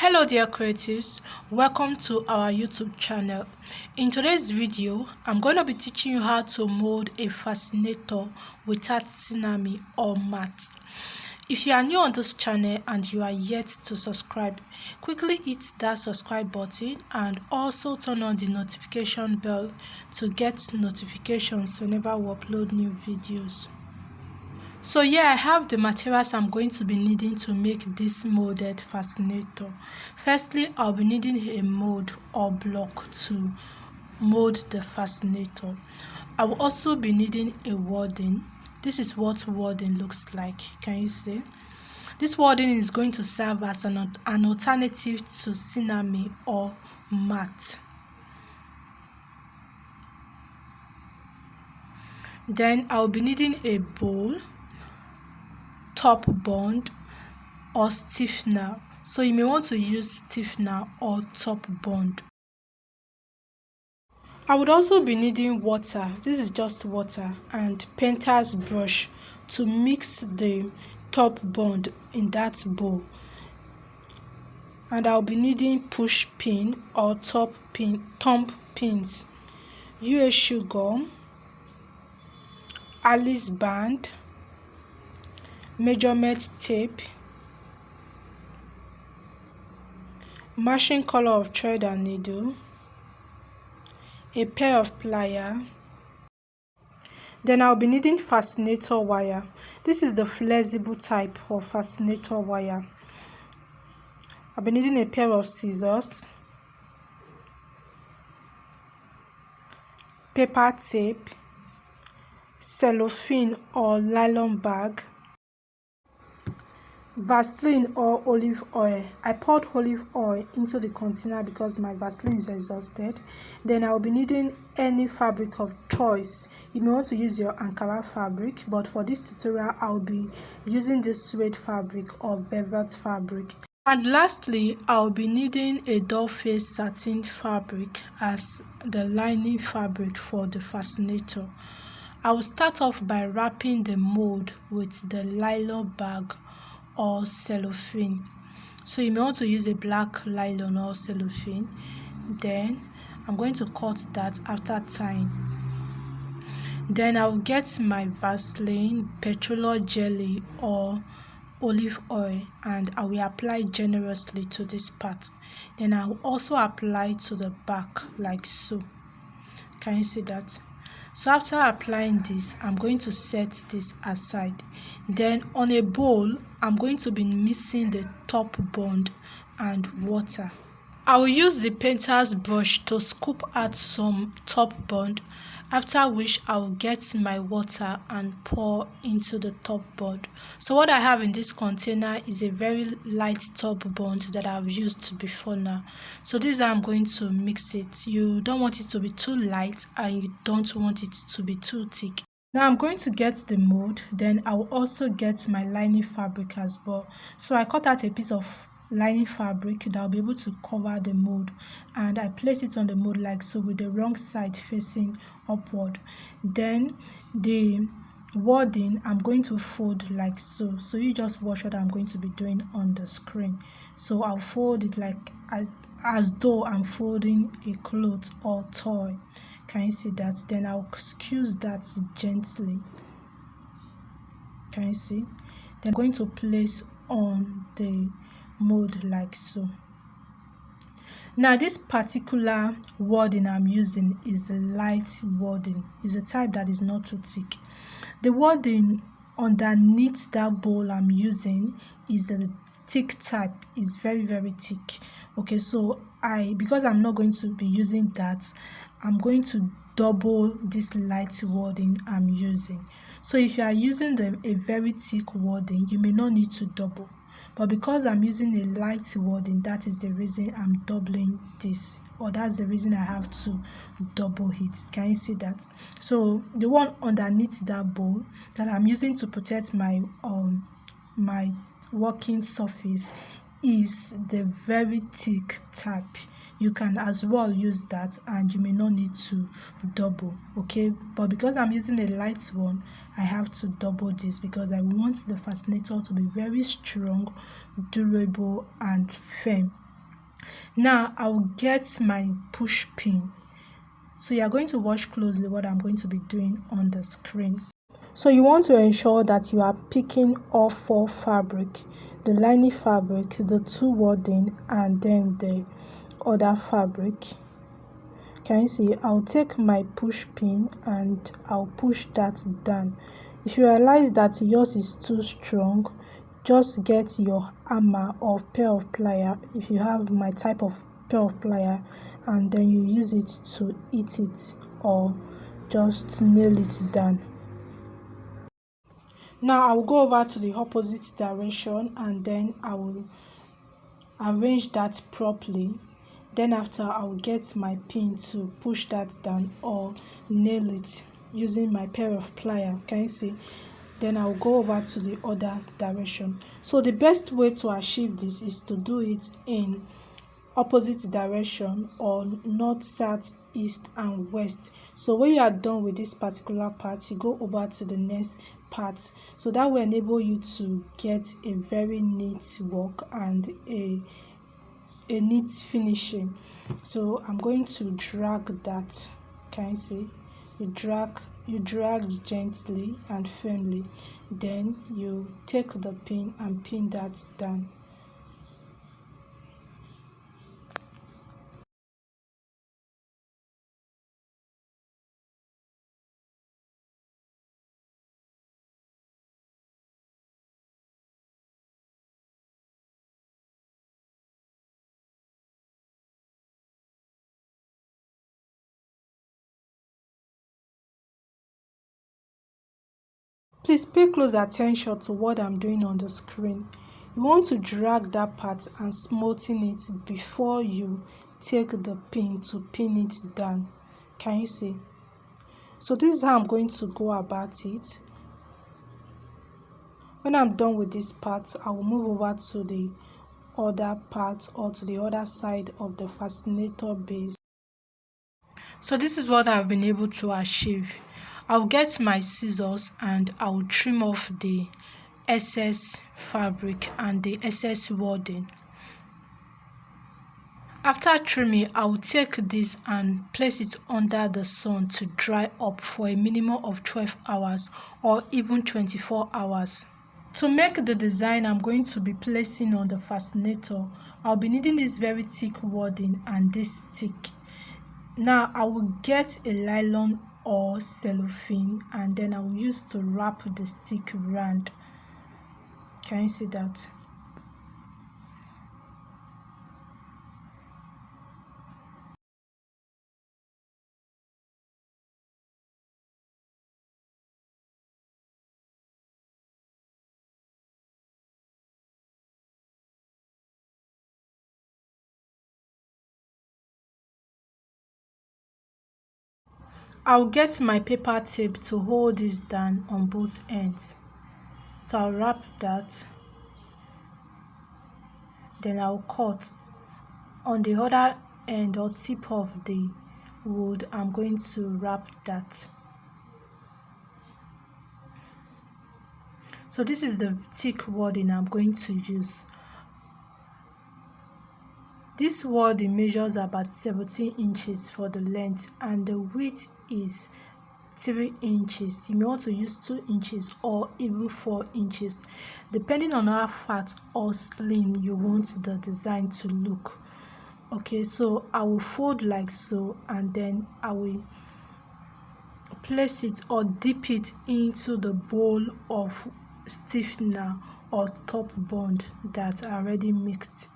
Hello dear creatives, welcome to our YouTube channel. In today's video, I'm going to be teaching you how to mold a fascinator without Sinamay or mat. If you are new on this channel and you are yet to subscribe, quickly hit that subscribe button and also turn on the notification bell to get notifications whenever we upload new videos. So yeah, I have the materials I'm going to be needing to make this molded fascinator. Firstly, I'll be needing a mold or block to mold the fascinator. I will also be needing a wadding. This is what wadding looks like. Can you see? This wadding is going to serve as an alternative to Sinamay or mat. Then I'll be needing a bowl, top bond or stiffener. So you may want to use stiffener or top bond. I would also be needing water. This is just water and painter's brush to mix the top bond in that bowl. And I'll be needing push pin or thumb pins, US sugar, Alice band, measurement tape, matching color of thread and needle, a pair of pliers. Then I'll be needing fascinator wire. This is the flexible type of fascinator wire. I'll be needing a pair of scissors, paper tape, cellophane or nylon bag, Vaseline or olive oil. I poured olive oil into the container because my Vaseline is exhausted. Then I'll be needing any fabric of choice. You may want to use your Ankara Fabric, but for this tutorial I'll be using this suede fabric or velvet fabric. And lastly, I'll be needing a doll face satin fabric as the lining fabric for the fascinator. I will start off by wrapping the mold with the nylon bag or cellophane. So you may want to use a black nylon or cellophane. Then I'm going to cut that after tying. Then I'll get my Vaseline, petroleum jelly or olive oil and I will apply generously to this part. Then I will also apply to the back like so. Can you see that? So after applying this, I'm going to set this aside. Then on a bowl, I'm going to be mixing the top bond and water. I will use the painter's brush to scoop out some top bond, after which I will get my water and pour into the top bond. So what I have in this container is a very light top bond that I've used before now. So this is how I'm going to mix it. You don't want it to be too light and you don't want it to be too thick. Now I'm going to get the mold, then I will also get my lining fabric as well. So I cut out a piece of lining fabric that will be able to cover the mold and I place it on the mold like so with the wrong side facing upward. Then the wadding I'm going to fold like so. So you just watch what I'm going to be doing on the screen. So I'll fold it like as though I'm folding a cloth or toy. Can you see that? Then I'll squeeze that gently. Can you see? Then I'm going to place on the mold like so. Now this particular wadding I'm using is a light wadding. It's a type that is not too thick. The wadding underneath that bowl I'm using is the thick type. Is very thick. Okay, so because I'm not going to be using that, I'm going to double this light wadding I'm using. So if you are using a very thick wadding, you may not need to double. But because I'm using a light wadding, that is the reason I'm doubling this, or that's the reason I have to double it. Can you see that? So the one underneath that bowl that I'm using to protect my my working surface is the very thick type. You can as well use that and you may not need to double. Okay, but because I'm using a light one, I have to double this because I want the fascinator to be very strong, durable and firm. Now I will get my push pin. So you are going to watch closely what I'm going to be doing on the screen. So you want to ensure that you are picking all 4 fabric, the lining fabric, the 2 wadding, and then the other fabric. Can you see? I'll take my push pin and I'll push that down. If you realize that yours is too strong, just get your hammer or pair of plier, if you have my type of pair of plier, and then you use it to hit it or just nail it down. Now I will go over to the opposite direction and then I will arrange that properly. Then after I will get my pin to push that down or nail it using my pair of plier. Can you see? Then I'll go over to the other direction. So the best way to achieve this is to do it in opposite direction or north, south, east and west. So when you are done with this particular part, you go over to the next part, so that will enable you to get a very neat work and a neat finishing. So I'm going to drag that. Can you see? You drag gently and firmly, then you take the pin and pin that down. Please pay close attention to what I'm doing on the screen. You want to drag that part and smoothen it before you take the pin to pin it down. Can you see? So this is how I'm going to go about it. When I'm done with this part, I will move over to the other part or to the other side of the fascinator base. So this is what I've been able to achieve. I'll get my scissors and I'll trim off the excess fabric and the excess wadding. After trimming, I will take this and place it under the sun to dry up for a minimum of 12 hours or even 24 hours. To make the design I'm going to be placing on the fascinator, I'll be needing this very thick wadding and this stick. Now I will get a nylon or cellophane and then I will use to wrap the stick around. Can you see that? I'll get my paper tape to hold this down on both ends. So I'll wrap that, then I'll cut. On the other end or tip of the wood, I'm going to wrap that. So this is the thick wadding I'm going to use. This wadding measures about 17 inches for the length and the width is 3 inches. You may want to use 2 inches or even 4 inches depending on how fat or slim you want the design to look. Okay, so I will fold like so and then I will place it or dip it into the bowl of stiffener or top bond that are already mixed.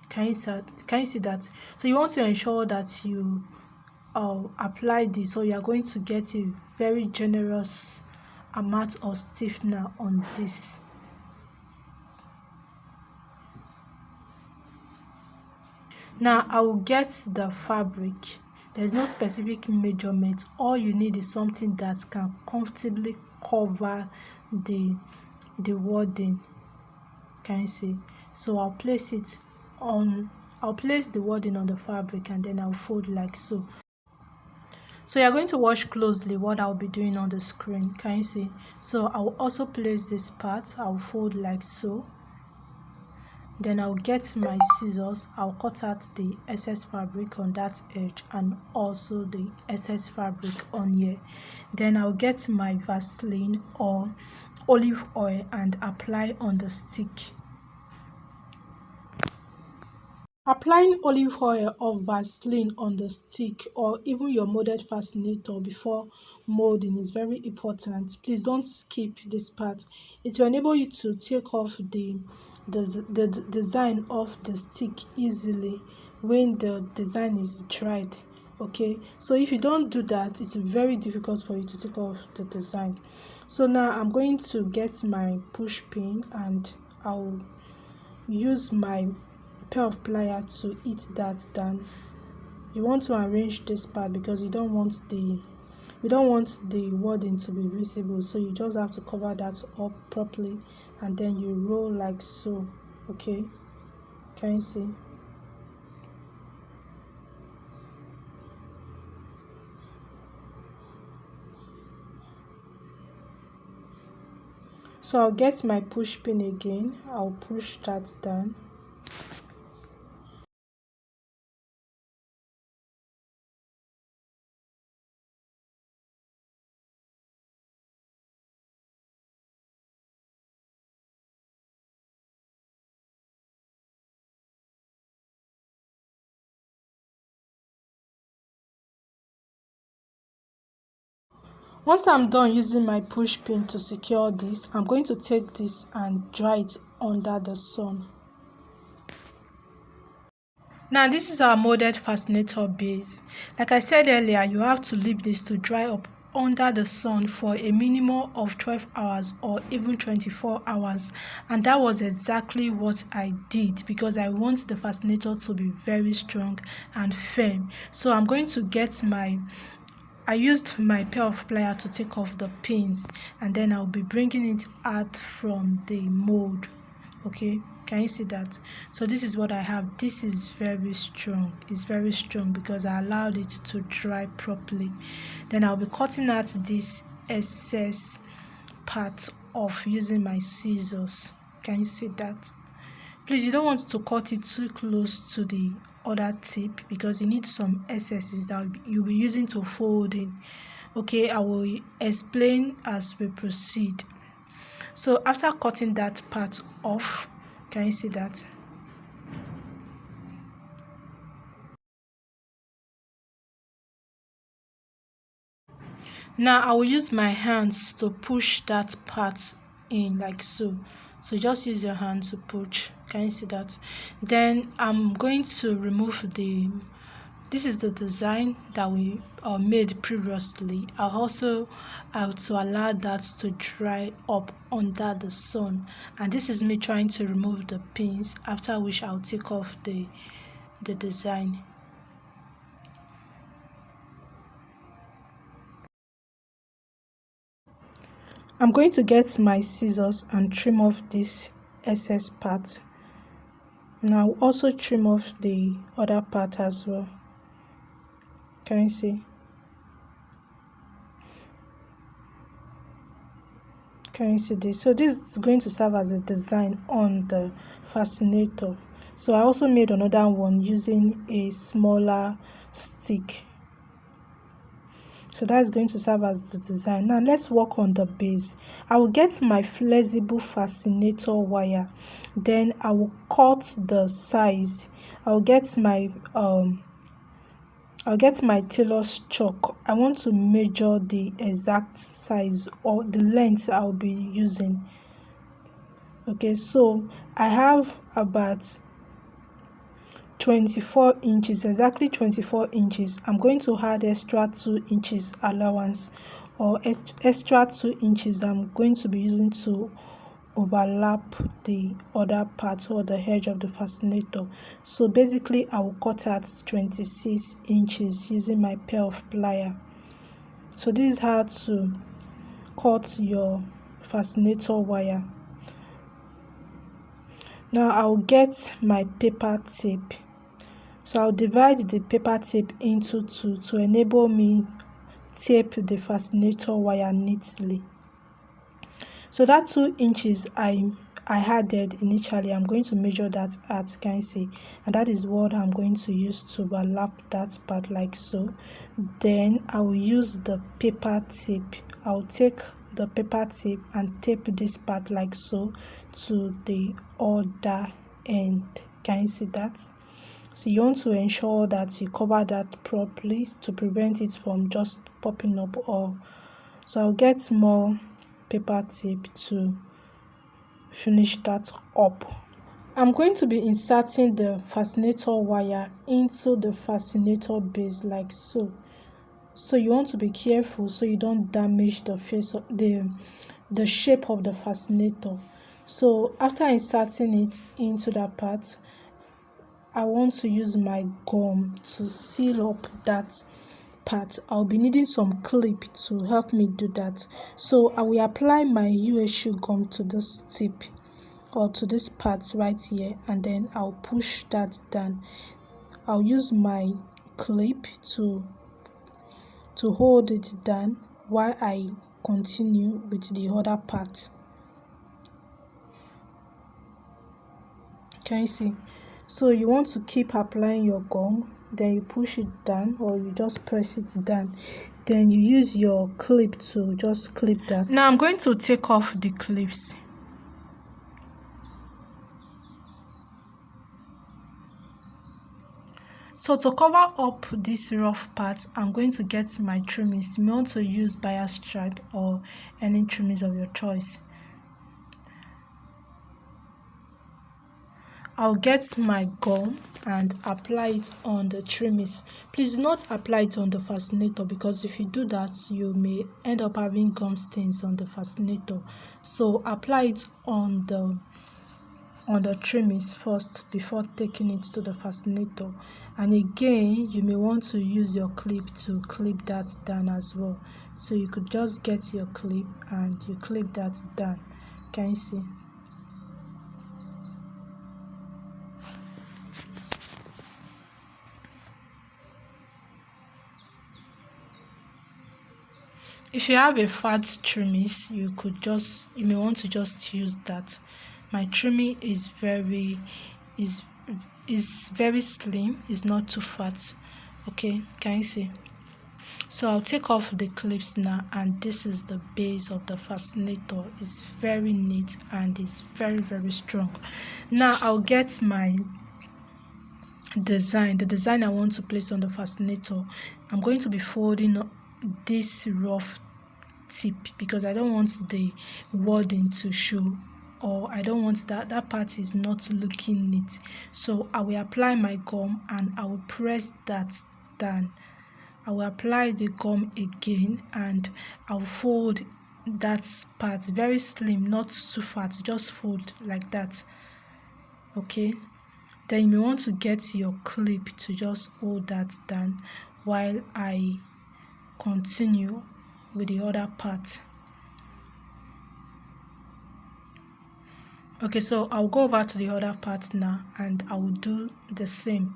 Can you see that? So you want to ensure that you apply this, so you are going to get a very generous amount of stiffener on this. Now I will get the fabric. There is no specific measurement. All you need is something that can comfortably cover the wadding. Can you see? So I'll place the wadding on the fabric and then I'll fold like so. So you're going to watch closely what I'll be doing on the screen. Can you see? So I'll also place this part. I'll fold like so. Then I'll get my scissors. I'll cut out the excess fabric on that edge and also the excess fabric on here. Then I'll get my Vaseline or olive oil and apply on the stick. Applying olive oil or Vaseline on the stick or even your molded fascinator before molding is very important. Please don't skip this part. It will enable you to take off the design of the stick easily when the design is dried. Okay, so if you don't do that, it will be very difficult for you to take off the design. So now I'm going to get my push pin and I'll use my pair of pliers to hit that down. You want to arrange this part because you don't want the wadding to be visible, so you just have to cover that up properly and then you roll like so. Okay, can you see? So I'll get my push pin again. I'll push that down. Once I'm done using my push pin to secure this, I'm going to take this and dry it under the sun. Now this is our molded fascinator base. Like I said earlier, you have to leave this to dry up under the sun for a minimum of 12 hours or even 24 hours, and that was exactly what I did because I want the fascinator to be very strong and firm. So I'm going to get I used my pair of pliers to take off the pins and then I'll be bringing it out from the mold. Okay, can you see that? So this is what I have. This is very strong. It's very strong because I allowed it to dry properly. Then I'll be cutting out this excess part off using my scissors. Can you see that? Please, you don't want to cut it too close to the other tip because you need some excesses that you'll be using to fold in. Okay, I will explain as we proceed. So after cutting that part off, can you see that? Now I will use my hands to push that part in like so. So just use your hand to push. Can you see that? Then I'm going to remove this is the design that we made previously. I also have to allow that to dry up under the sun, and this is me trying to remove the pins, after which I'll take off the design. I'm going to get my scissors and trim off this excess part, and I'll also trim off the other part as well. Can you see? Can you see this? So this is going to serve as a design on the fascinator. So I also made another one using a smaller stick. So that's going to serve as the design. Now let's work on the base. I will get my flexible fascinator wire. Then I will cut the size. I'll get my Tailors chalk. I want to measure the exact size or the length I'll be using. Okay, so I have about 24 inches, exactly 24 inches. I'm going to add extra 2 inches allowance, or extra 2 inches I'm going to be using to overlap the other part or the edge of the fascinator. So basically I will cut at 26 inches using my pair of pliers. So this is how to cut your fascinator wire. Now I'll get my paper tape. So I'll divide the paper tape into two to enable me tape the fascinator wire neatly. So that 2 inches I I added initially, I'm going to measure that at, can you see, and that is what I'm going to use to overlap that part like so. Then I will use the paper tip. I'll take the paper tip and tape this part like so to the other end. Can you see that? So you want to ensure that you cover that properly to prevent it from just popping up. Or so I'll get more paper tape to finish that up. I'm going to be inserting the fascinator wire into the fascinator base like so. So you want to be careful so you don't damage the face of the shape of the fascinator. So after inserting it into that part, I want to use my gum to seal up that part. I'll be needing some clip to help me do that. So I will apply my UHU gum to this tip or to this part right here, and then I'll push that down. I'll use my clip to hold it down while I continue with the other part. Can you see? So you want to keep applying your gum, then you push it down or you just press it down. Then you use your clip to just clip that. Now I'm going to take off the clips. So to cover up this rough part, I'm going to get my trimmings. You may want to use bias stripe or any trimmings of your choice. I'll get my gum and apply it on the trimmings. Please do not apply it on the fascinator, because if you do that, you may end up having gum stains on the fascinator. So apply it on the trimmings first before taking it to the fascinator. And again, you may want to use your clip to clip that down as well. So you could just get your clip and you clip that down. Can you see? If you have a fat trimmings, you may want to just use that. My trimming is very slim, it's not too fat. Okay, can you see? So I'll take off the clips now, and this is the base of the fascinator. It's very neat and it's very strong. Now I'll get my design, the design I want to place on the fascinator. I'm going to be folding this rough tip because I don't want the wadding to show, or I don't want that part is not looking neat. So I will apply my gum and I will press that down. I will apply the gum again and I'll fold that part very slim, not too fat, just fold like that. Okay, then you may want to get your clip to just hold that down while I continue with the other part. Okay, so I'll go back to the other part now and I will do the same.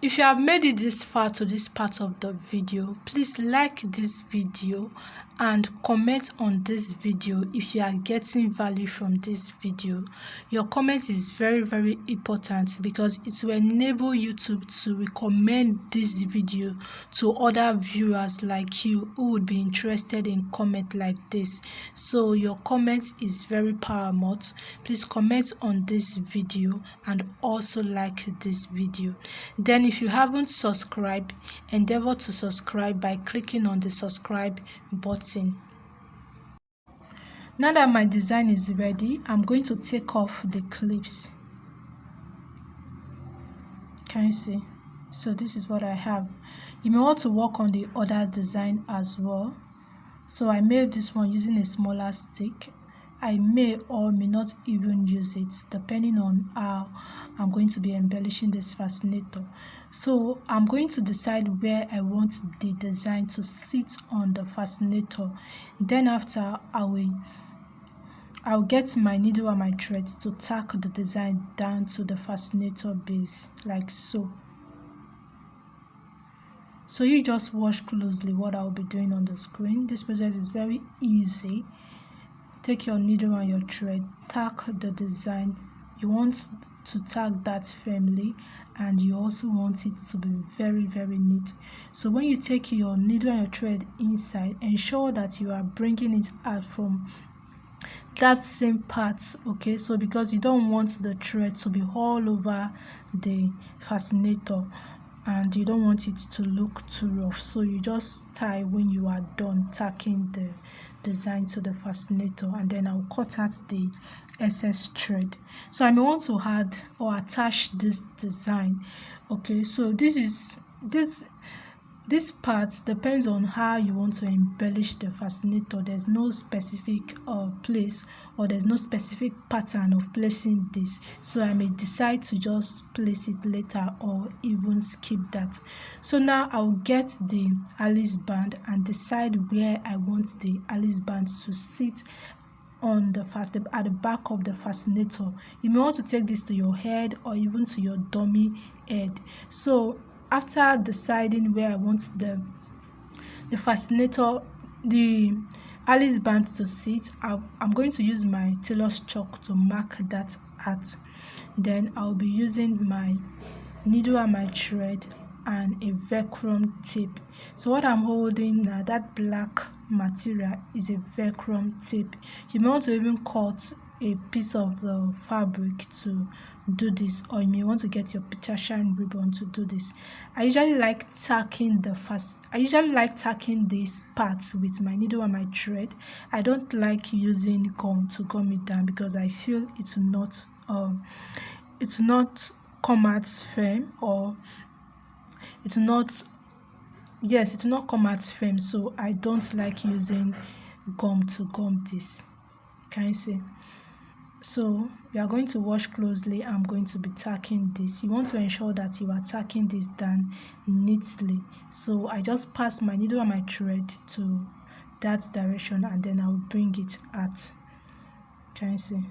If you have made it this far to this part of the video, please like this video and comment on this video if you are getting value from this video. Your comment is very important because it will enable YouTube to recommend this video to other viewers like you who would be interested in comment like this. So your comment is very paramount. Please comment on this video and also like this video. Then if you haven't subscribed, endeavor to subscribe by clicking on the subscribe button. Now that my design is ready, I'm going to take off the clips. Can you see? So this is what I have. You may want to work on the other design as well. So I made this one using a smaller stick. I may or may not even use it depending on how I'm going to be embellishing this fascinator. So I'm going to decide where I want the design to sit on the fascinator. Then after I'll get my needle and my threads to tack the design down to the fascinator base like so. So you just watch closely what I'll be doing on the screen. This process is very easy. take your needle and your thread, tack the design. You want to tack that firmly, and you also want it to be very, very neat. So when you take your needle and your thread inside, ensure that you are bringing it out from that same part, okay? So because you don't want the thread to be all over the fascinator, and you don't want it to look too rough, so you just tie when you are done tacking the design to the fascinator. And then I'll cut out the excess thread. So I may want to add or attach this design, okay? So this part depends on how you want to embellish the fascinator. There's no specific place, or there's no specific pattern of placing this, so I may decide to just place it later or even skip that. So now I'll get the Alice band and decide where I want the Alice band to sit on at the back of the fascinator. You may want to take this to your head or even to your dummy head. So after deciding where I want the fascinator, the Alice band to sit, I'm going to use my tailor's chalk to mark that out. Then I'll be using my needle and my thread and a Velcro tape. So what I'm holding now, that black material, is a Velcro tape. You may want to even cut a piece of the fabric to do this, or you may want to get your picture shine ribbon to do this. I usually like tacking these parts with my needle and my thread. I don't like using gum to gum it down because I feel it will not come out firm, or it will not come out firm. So I don't like using gum to gum this. Can you see? So we are going to watch closely. I'm going to be tacking this. You want to ensure that you are tacking this down neatly. So I just pass my needle and my thread to that direction, and then I'll bring it out. Can you see?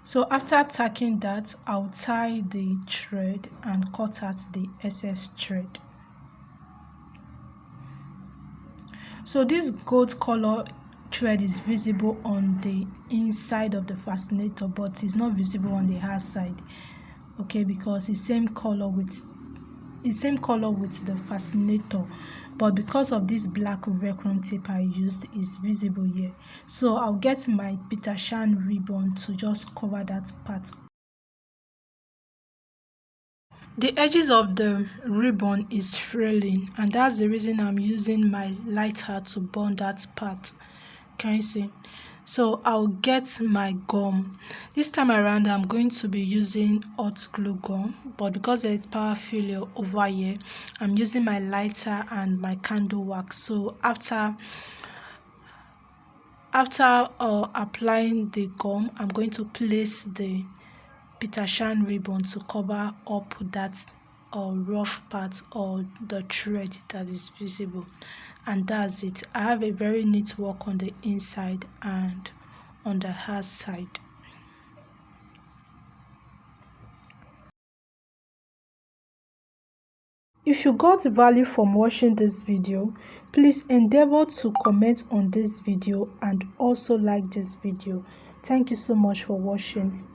So after tacking that, I'll tie the thread and cut out the excess thread. So this gold color thread is visible on the inside of the fascinator, but it's not visible on the outside, okay, because it's same color with the fascinator, but because of this black Velcro tape I used, is visible here. So I'll get my Peter Shan ribbon to just cover that part. The edges of the ribbon is fraying, and that's the reason I'm using my lighter to burn that part. Can you see? So I'll get my gum. This time around I'm going to be using hot glue gum, but because there is power failure over here, I'm using my lighter and my candle wax. So after applying the gum, I'm going to place the Peter Shan ribbon to cover up that rough part or the thread that is visible, and that's it. I have a very neat work on the inside and on the outside. If you got value from watching this video, please endeavor to comment on this video and also like this video. Thank you so much for watching.